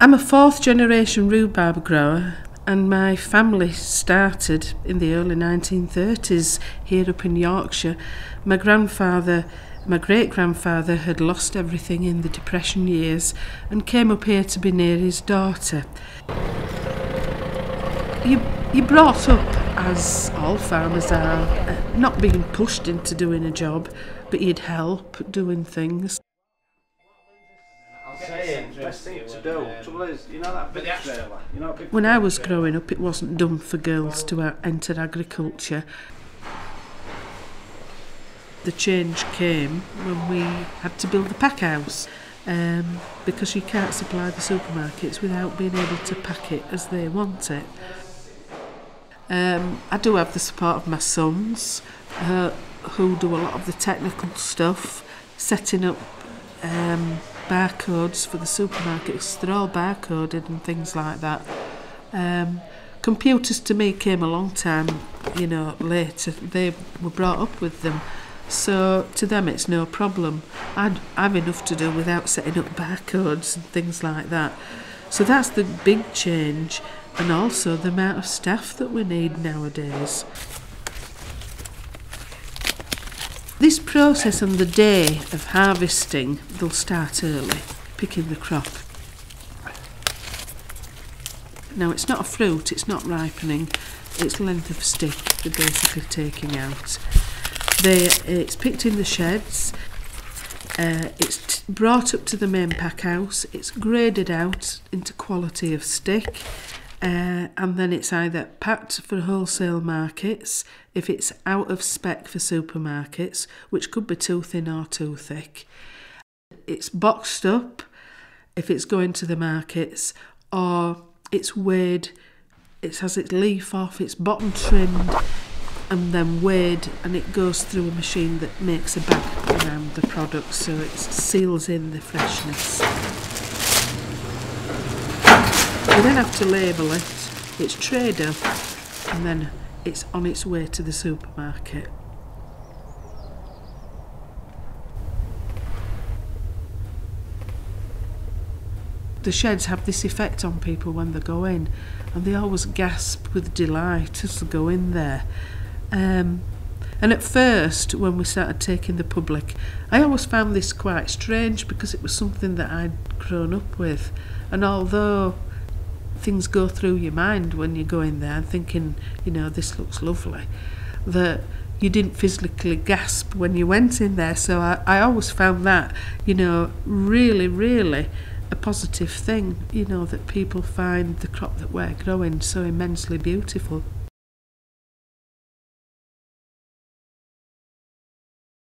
I'm a fourth generation rhubarb grower, and my family started in the early 1930s here up in Yorkshire. My great-grandfather had lost everything in the Depression years and came up here to be near his daughter. You're brought up, as all farmers are, not being pushed into doing a job, but you'd help doing things. When I was growing up, it wasn't done for girls to enter agriculture. The change came when we had to build the pack house, because you can't supply the supermarkets without being able to pack it as they want it. I do have the support of my sons, who do a lot of the technical stuff, setting up barcodes for the supermarkets. They're all barcoded and things like that. Computers to me came a long time, later. They were brought up with them, so to them it's no problem. I've enough to do without setting up barcodes and things like that. So that's the big change, and also the amount of staff that we need nowadays. This process on the day of harvesting, they'll start early, picking the crop. Now it's not a fruit, it's not ripening, it's length of stick they're basically taking out. It's picked in the sheds, it's brought up to the main pack house, it's graded out into quality of stick, and then it's either packed for wholesale markets, if it's out of spec for supermarkets, which could be too thin or too thick. It's boxed up if it's going to the markets, or it's weighed, it has its leaf off, it's bottom trimmed and then weighed, and it goes through a machine that makes a bag around the product, so it seals in the freshness. We then have to label it, it's trade up, and then it's on its way to the supermarket. The sheds have this effect on people when they go in, and they always gasp with delight as they go in there. And at first, when we started taking the public, I always found this quite strange because it was something that I'd grown up with. And although things go through your mind when you go in there and thinking, this looks lovely, that you didn't physically gasp when you went in there. So I always found that, really, really a positive thing, that people find the crop that we're growing so immensely beautiful.